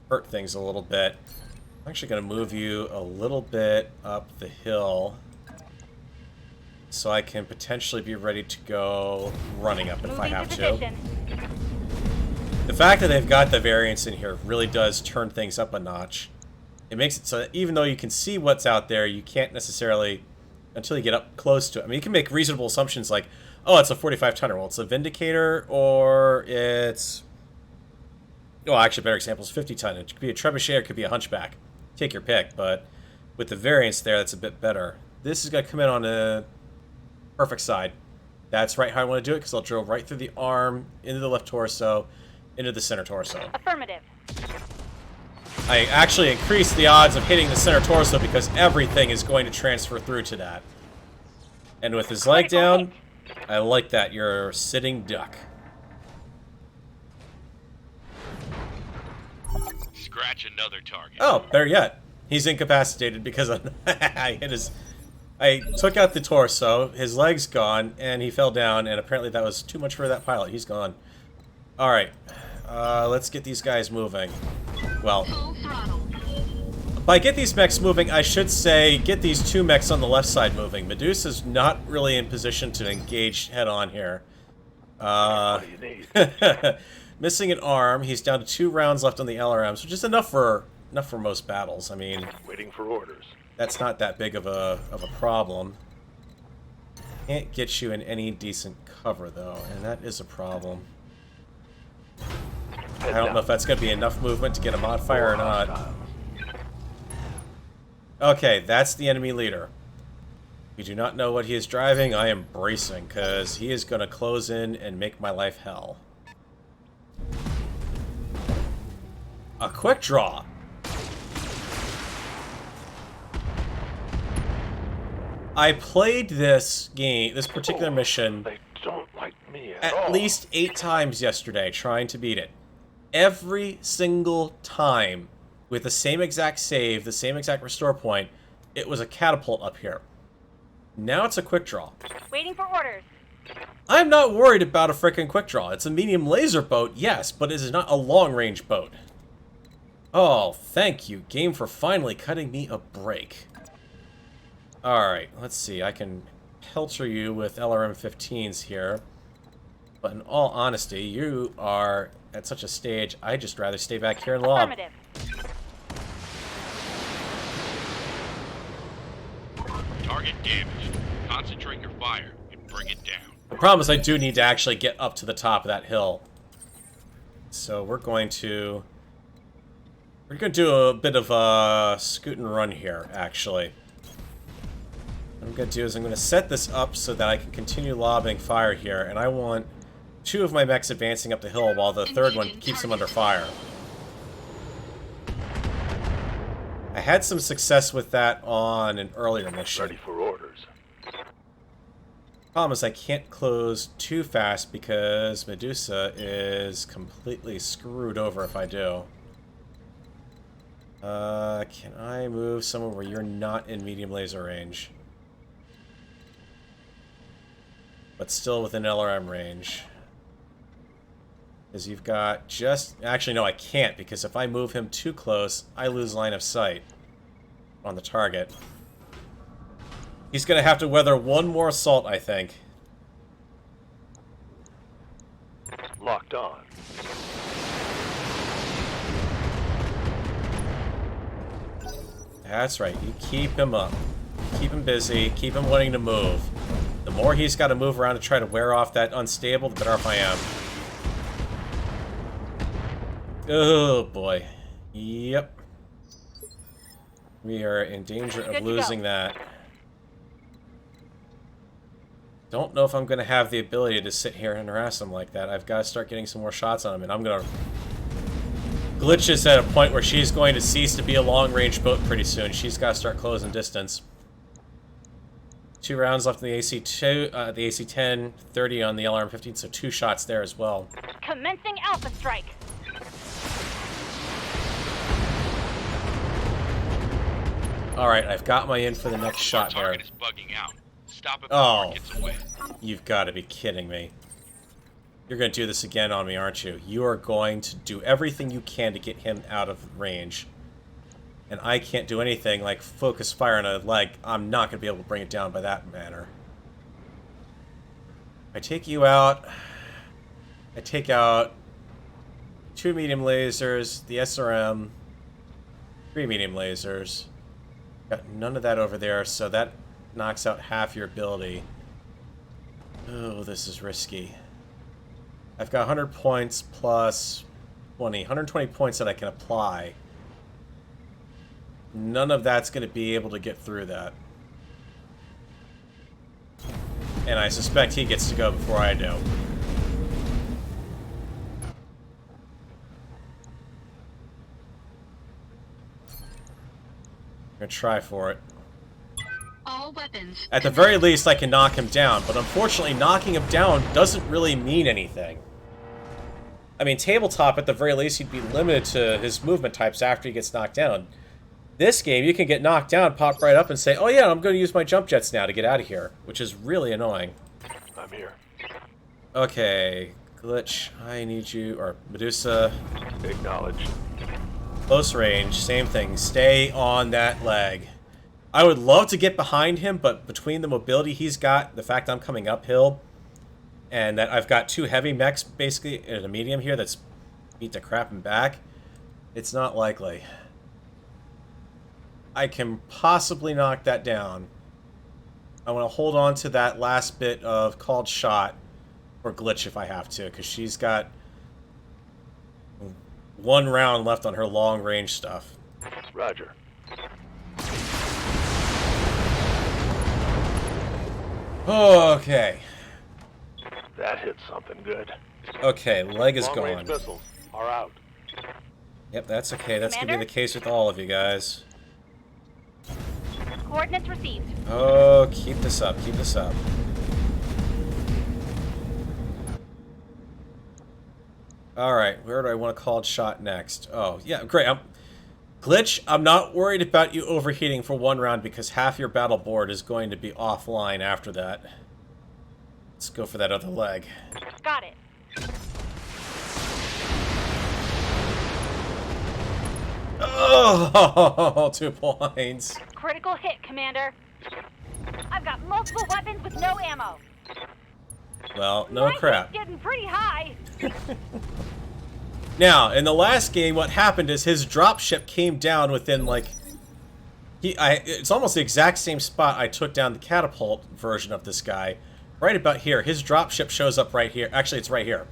hurt things a little bit. I'm actually going to move you a little bit up the hill so I can potentially be ready to go running up if I have to. The fact that they've got the variance in here really does turn things up a notch. It makes it so that even though you can see what's out there, you can't necessarily, until you get up close to it. I mean, you can make reasonable assumptions like, oh, it's a 45-tonner. Well, it's a Vindicator, or it's... Well, actually, a better example is 50-ton. It could be a Trebuchet, or it could be a Hunchback. Take your pick, but with the variance there, that's a bit better. This is going to come in on the perfect side. That's right how I want to do it, because I'll drill right through the arm, into the left torso, into the center torso. Affirmative. I actually increased the odds of hitting the center torso because everything is going to transfer through to that. And with his leg down, I like that. You're a sitting duck. Scratch another target. Oh, better yet. He's incapacitated because I hit his... I took out the torso, his leg's gone, and he fell down, and apparently that was too much for that pilot. He's gone. Alright. Let's get these guys moving. Well, Full throttle. by get these mechs moving, I should say get these two mechs on the left side moving. Medusa's not really in position to engage head-on here. What do you need? Missing an arm. He's down to 2 rounds left on the LRMs, which is enough for most battles. I mean, Waiting for orders. that's not that big of a problem. Can't get you in any decent cover, though, and that is a problem. I don't know if that's going to be enough movement to get a mod fire or not. Okay, that's the enemy leader. If you do not know what he is driving, I am bracing, because he is going to close in and make my life hell. A quick draw. I played this game, this particular mission, They don't like me at all. at least 8 times yesterday, trying to beat it. Every single time, with the same exact save, the same exact restore point, it was a catapult up here. Now it's a quick draw. Waiting for orders. I'm not worried about a frickin' quick draw. It's a medium laser boat, yes, but it is not a long-range boat. Oh, thank you, game, for finally cutting me a break. Alright, let's see. I can pelter you with LRM-15s here. But in all honesty, you are at such a stage, I'd just rather stay back here and lob. Affirmative. Target damaged. Concentrate your fire and bring it down. The problem is I do need to actually get up to the top of that hill. So we're going to do a bit of a scoot and run here, actually. What I'm going to do is I'm going to set this up so that I can continue lobbing fire here, and I want 2 of my mechs advancing up the hill while the third one keeps them under fire. I had some success with that on an earlier mission. Ready for orders. Problem is I can't close too fast because Medusa is completely screwed over if I do. Can I move somewhere where you're not in medium laser range? But still within LRM range. Because you've got just... Actually, no, I can't, because if I move him too close, I lose line of sight on the target. He's going to have to weather one more assault, I think. Locked on. That's right. You keep him up. Keep him busy. Keep him wanting to move. The more he's got to move around to try to wear off that unstable, the better off I am. Oh, boy. Yep. We are in danger of losing that. Don't know if I'm going to have the ability to sit here and harass him like that. I've got to start getting some more shots on him, and I'm going to... Glitch is at a point where she's going to cease to be a long-range boat pretty soon. She's got to start closing distance. 2 rounds left in the AC-2, the AC-10, 30 on the LRM-15, so 2 shots there as well. Commencing Alpha Strike. Alright, I've got my in for the next shot there. Target is bugging out. Stop it before it gets away. You've got to be kidding me. You're going to do this again on me, aren't you? You are going to do everything you can to get him out of range. And I can't do anything like focus fire on a leg. I'm not going to be able to bring it down by that manner. I take you out. I take out 2 medium lasers, the SRM, 3 medium lasers. Got none of that over there, so that knocks out half your ability. Oh, this is risky. I've got 100 points plus 20. 120 points that I can apply. None of that's going to be able to get through that. And I suspect he gets to go before I do. I'm going to try for it. All weapons. At the very least, I can knock him down, but unfortunately, knocking him down doesn't really mean anything. I mean, tabletop, at the very least, he'd be limited to his movement types after he gets knocked down. This game, you can get knocked down, pop right up, and say, oh yeah, I'm going to use my jump jets now to get out of here, which is really annoying. I'm here. Okay, Glitch, I need you, or Medusa. Acknowledged. Close range, same thing. Stay on that leg. I would love to get behind him, but between the mobility he's got, the fact I'm coming uphill, and that I've got 2 heavy mechs, basically, and a medium here that's beat the crap and back, it's not likely. I can possibly knock that down. I want to hold on to that last bit of called shot for Glitch if I have to, because she's got 1 round left on her long-range stuff. Roger. Okay. That hit something good. Okay, leg is Long-range gone. missiles are out. Yep, that's okay. That's going to be Commander? the case with all of you guys. Coordinates received. Oh, keep this up. Keep this up. Alright, where do I want to call shot next? Oh, yeah, great. Glitch, I'm not worried about you overheating for 1 round because half your battle board is going to be offline after that. Let's go for that other leg. Got it. Oh, 2 points. Critical hit, Commander. I've got multiple weapons with no ammo. Well, no crap. Getting pretty high. Now, in the last game, what happened is his dropship came down within, like... it's almost the exact same spot I took down the catapult version of this guy. Right about here. His dropship shows up right here. Actually, it's right here.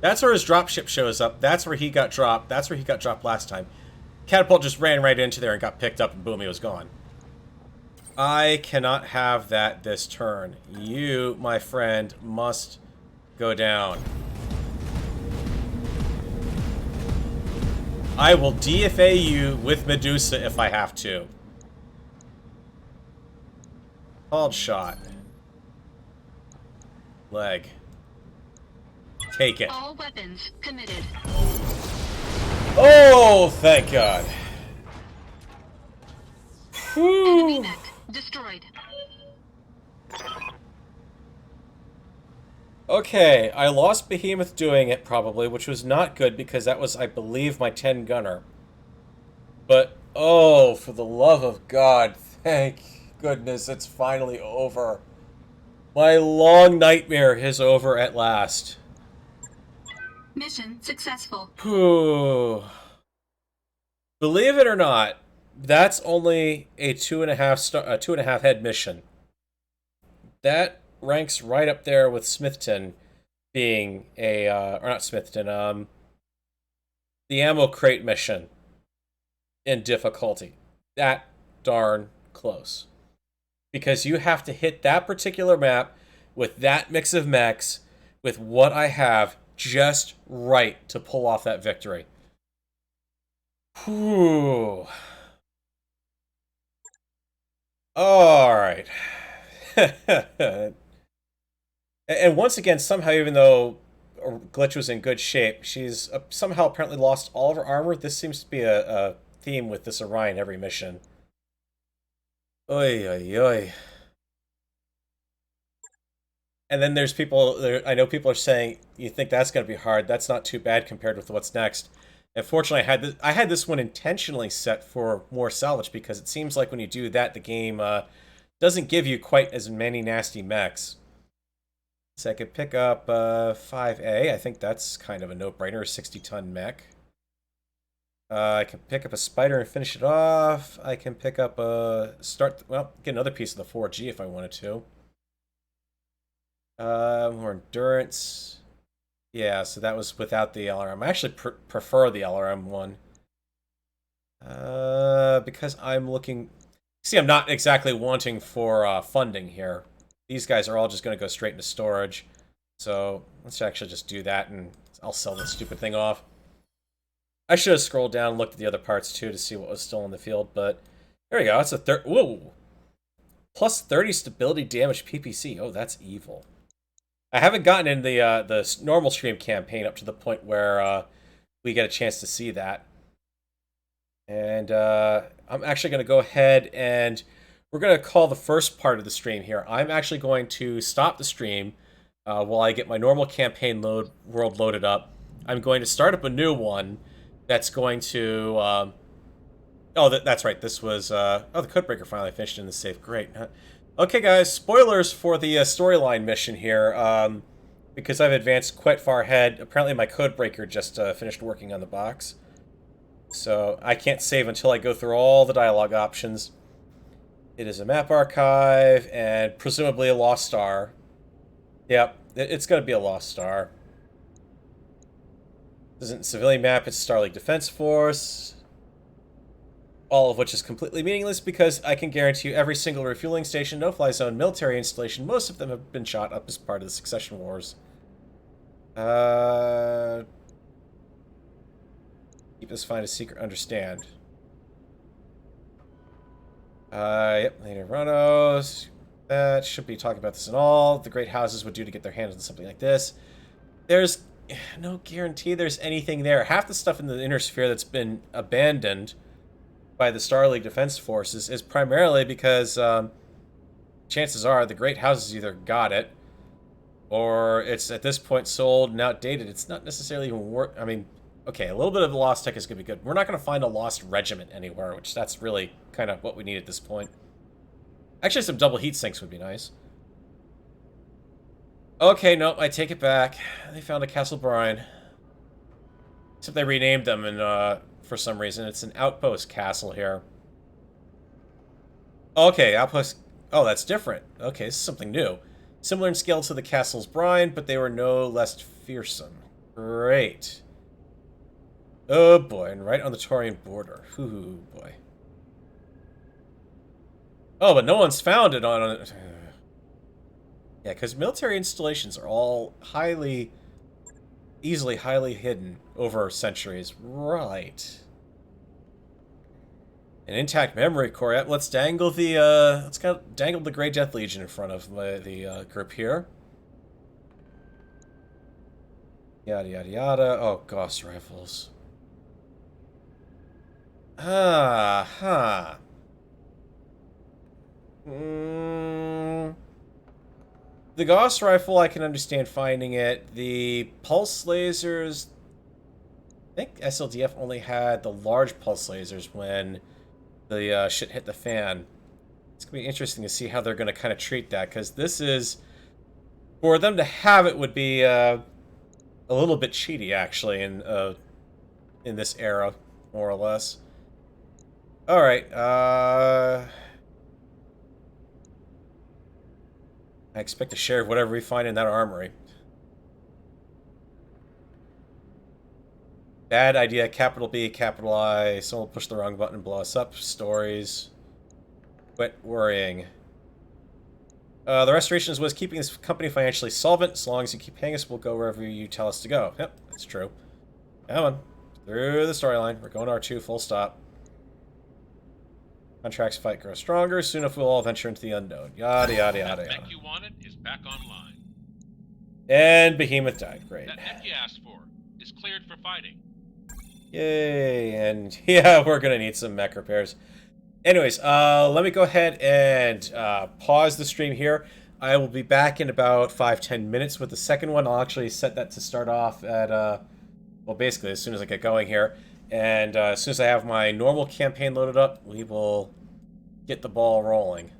That's where his dropship shows up. That's where he got dropped. That's where he got dropped last time. Catapult just ran right into there and got picked up, and boom, he was gone. I cannot have that this turn. You, my friend, must go down. I will DFA you with Medusa if I have to. Called shot. Leg. Take it. All weapons committed. Oh, thank God. Enemy Whew. mech destroyed. Okay, I lost Behemoth doing it, probably, which was not good because that was, I believe, my 10 gunner. But, oh, for the love of God, thank goodness it's finally over. My long nightmare is over at last. Mission successful. Whew. Believe it or not, that's only a 2.5 head mission. That ranks right up there with Smithton being a, or not Smithton, the ammo crate mission in difficulty. That darn close. Because you have to hit that particular map with that mix of mechs with what I have just right to pull off that victory. Whew. Alright. And once again, somehow, even though Glitch was in good shape, she's somehow apparently lost all of her armor. This seems to be a theme with this Orion every mission. Oy, oy, oy. And then there's people, I know people are saying, you think that's going to be hard. That's not too bad compared with what's next. And fortunately, I had this one intentionally set for more salvage because it seems like when you do that, the game doesn't give you quite as many nasty mechs. So I could pick up 5A. I think that's kind of a no-brainer, a 60-ton mech. I can pick up a spider and finish it off. I can pick up a get another piece of the 4G if I wanted to. More endurance. Yeah, so that was without the LRM. I actually prefer the LRM one. Because I'm looking... See, I'm not exactly wanting for funding here. These guys are all just going to go straight into storage. So let's actually just do that, and I'll sell this stupid thing off. I should have scrolled down and looked at the other parts, too, to see what was still in the field, but there we go. That's a whoa! Plus 30 stability damage PPC. Oh, that's evil. I haven't gotten in the normal stream campaign up to the point where we get a chance to see that. And I'm actually going to go ahead and we're going to call the first part of the stream here. I'm actually going to stop the stream while I get my normal campaign world loaded up. I'm going to start up a new one that's going to... that's right. This was... the Codebreaker finally finished in the safe. Great. Okay, guys. Spoilers for the storyline mission here. Because I've advanced quite far ahead. Apparently my Codebreaker just finished working on the box. So I can't save until I go through all the dialogue options. It is a map archive, and presumably a lost star. Yep, it's going to be a lost star. This isn't a civilian map, it's Star League Defense Force. All of which is completely meaningless because I can guarantee you every single refueling station, no-fly zone, military installation, most of them have been shot up as part of the Succession Wars. Keep this find a secret, understand. Yep, Lady Ronos. That shouldn't be talking about this at all. The great houses would do to get their hands on something like this. There's no guarantee there's anything there. Half the stuff in the inner sphere that's been abandoned by the Star League Defense Forces is primarily because chances are the great houses either got it or it's at this point sold and outdated. It's not necessarily even worth... I mean, okay, a little bit of the lost tech is going to be good. We're not going to find a lost regiment anywhere, which that's really kind of what we need at this point. Actually, some double heat sinks would be nice. Okay, nope, I take it back. They found a Castle Brine. Except they renamed them, and for some reason, it's an outpost castle here. Okay, outpost... Oh, that's different. Okay, this is something new. Similar in scale to the castle's brine, but they were no less fearsome. Great. Oh boy, and right on the Taurian border. Ooh boy. Oh, but no one's found it on... Yeah, because military installations are all easily highly hidden over centuries. Right. An intact memory core. Yep, let's dangle the dangle the Grey Death Legion in front of the group here. Yada yada yada. Oh, Gauss rifles. The Gauss rifle, I can understand finding it. The pulse lasers, I think SLDF only had the large pulse lasers when the shit hit the fan. It's going to be interesting to see how they're going to kind of treat that, because this is... For them to have it would be a little bit cheaty, actually, in this era, more or less. Alright, I expect to share whatever we find in that armory. Bad idea, capital B, capital I. Someone will push the wrong button and blow us up. Stories. Quit worrying. The restorations was keeping this company financially solvent. As long as you keep paying us, we'll go wherever you tell us to go. Yep, that's true. Come on. Through the storyline. We're going R2, full stop. Contracts fight grow stronger. Soon enough, we'll all venture into the unknown. Yada, yada, yada, That yada. mech you wanted is back online. And Behemoth died. Great. That mech you asked for is cleared for fighting. Yay, and yeah, we're gonna need some mech repairs. Anyways, let me go ahead and pause the stream here. I will be back in about 5-10 minutes with the second one. I'll actually set that to start off at, well, basically as soon as I get going here. And as soon as I have my normal campaign loaded up, we will get the ball rolling.